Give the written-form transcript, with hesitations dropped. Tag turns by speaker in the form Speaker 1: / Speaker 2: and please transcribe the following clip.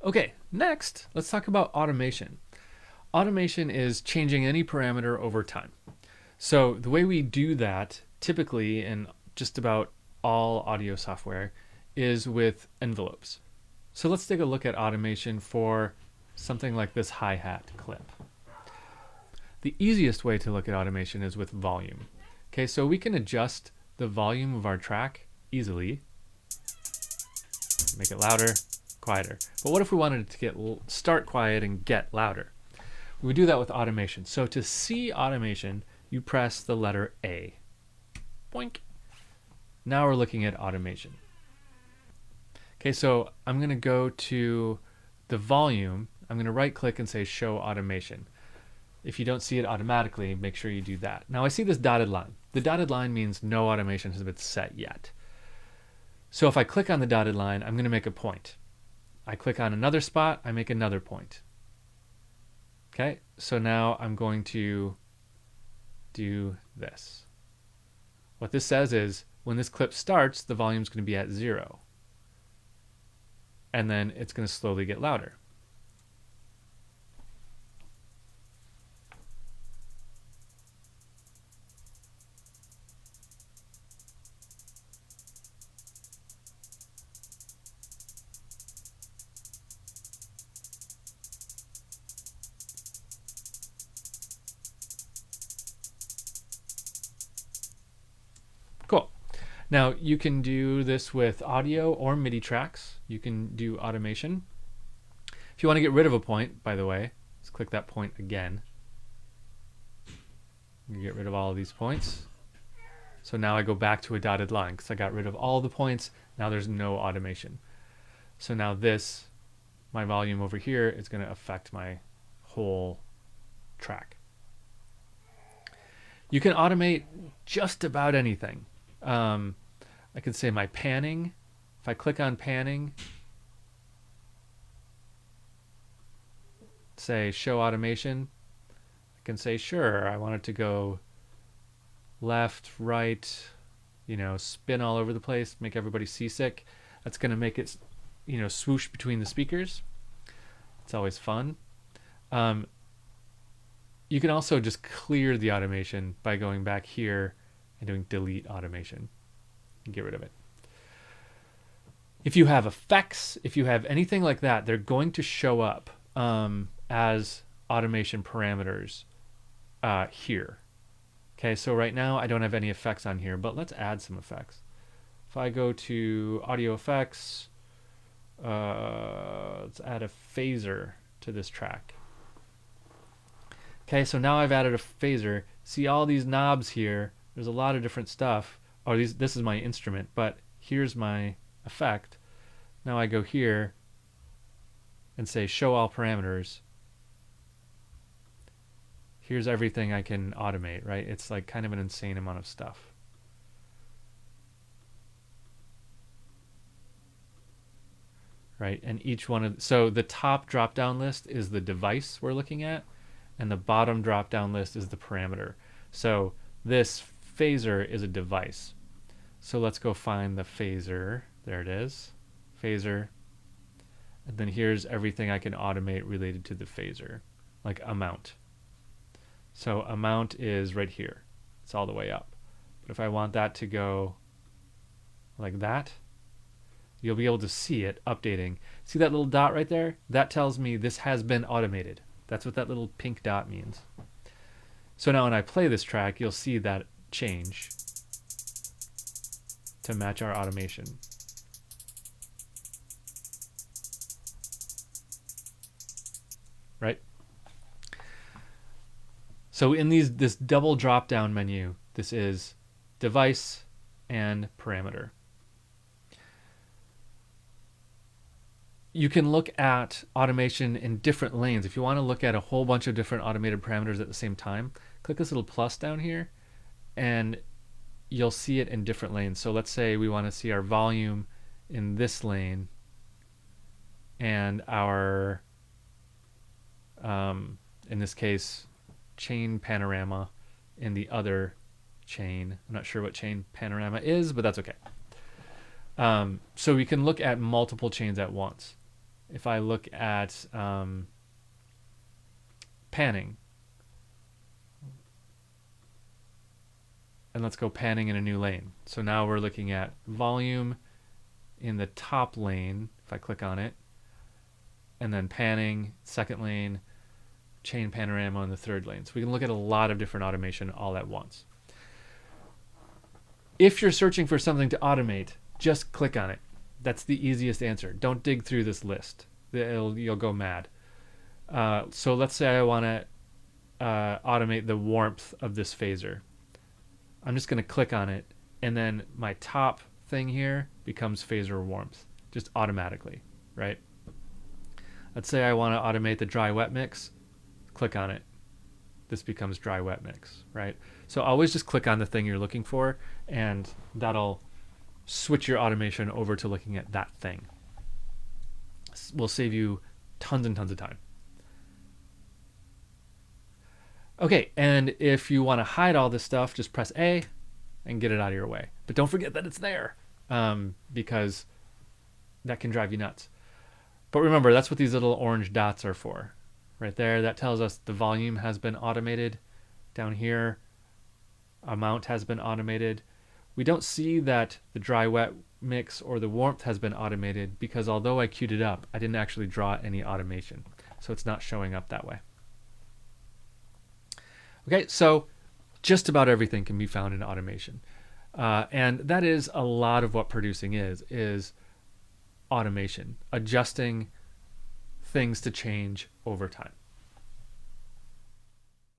Speaker 1: Okay, next, let's talk about automation. Automation is changing any parameter over time. So the way we do that typically in just about all audio software is with envelopes. So let's take a look at automation for something like this hi-hat clip. The easiest way to look at automation is with volume. Okay, so we can adjust the volume of our track easily. Make it louder, quieter. But what if we wanted it to start quiet and get louder? We would do that with automation. So to see automation, you press the letter A. Boink. Now we're looking at automation. Okay, so I'm going to go to the volume. I'm going to right click and say show automation. If you don't see it automatically, make sure you do that. Now I see this dotted line. The dotted line means no automation has been set yet. So if I click on the dotted line, I'm going to make a point. I click on another spot, I make another point. Okay, so now I'm going to do this. What this says is when this clip starts, the volume is going to be at 0. And then it's going to slowly get louder. Cool. Now you can do this with audio or MIDI tracks. You can do automation. If you want to get rid of a point, by the way, let's click that point again. You get rid of all of these points. So now I go back to a dotted line because I got rid of all the points. Now there's no automation. So now this, my volume over here, is going to affect my whole track. You can automate just about anything. I could say my panning. If I click on panning, say show automation, I can say sure, I want it to go left, right, spin all over the place, make everybody seasick. That's going to make it, swoosh between the speakers. It's always fun. You can also just clear the automation by going back here and doing delete automation and get rid of it. If you have effects, if you have anything like that, they're going to show up as automation parameters here. Okay, so right now I don't have any effects on here, but let's add some effects. If I go to audio effects, let's add a phaser to this track. Okay, so now I've added a phaser. See all these knobs here. There's a lot of different stuff. Oh, this is my instrument, but here's my effect. Now I go here and say show all parameters. Here's everything I can automate, right? It's like kind of an insane amount of stuff. Right, and each one of, so the top drop-down list is the device we're looking at, and the bottom drop-down list is the parameter. So this phaser is a device. So let's go find the phaser. There it is, phaser. And then here's everything I can automate related to the phaser, like amount. So amount is right here. It's all the way up. But if I want that to go like that, you'll be able to see it updating. See that little dot right there? That tells me this has been automated. That's what that little pink dot means. So now when I play this track, you'll see that change to match our automation. Right? So in this double drop-down menu, this is device and parameter. You can look at automation in different lanes. If you want to look at a whole bunch of different automated parameters at the same time, click this little plus down here and you'll see it in different lanes. So let's say we want to see our volume in this lane and our, in this case, chain panorama in the other chain. I'm not sure what chain panorama is, but that's okay. So we can look at multiple chains at once. if I look at panning, and let's go panning in a new lane. So now we're looking at volume in the top lane, if I click on it, and then panning, second lane, chain panorama in the third lane. So we can look at a lot of different automation all at once. If you're searching for something to automate, just click on it. That's the easiest answer. Don't dig through this list. You'll go mad. So let's say I want to automate the warmth of this phaser. I'm just going to click on it, and then my top thing here becomes phaser warmth, just automatically, right? Let's say I want to automate the dry-wet mix. Click on it. This becomes dry-wet mix, right? So always just click on the thing you're looking for, and that'll switch your automation over to looking at that thing. Will save you tons and tons of time. Okay, and if you want to hide all this stuff, just press A and get it out of your way. But don't forget that it's there, because that can drive you nuts. But remember, that's what these little orange dots are for. Right there, that tells us the volume has been automated. Down here, amount has been automated. We don't see that the dry-wet mix or the warmth has been automated because although I queued it up, I didn't actually draw any automation. So it's not showing up that way. Okay, so just about everything can be found in automation. And that is a lot of what producing is automation, adjusting things to change over time.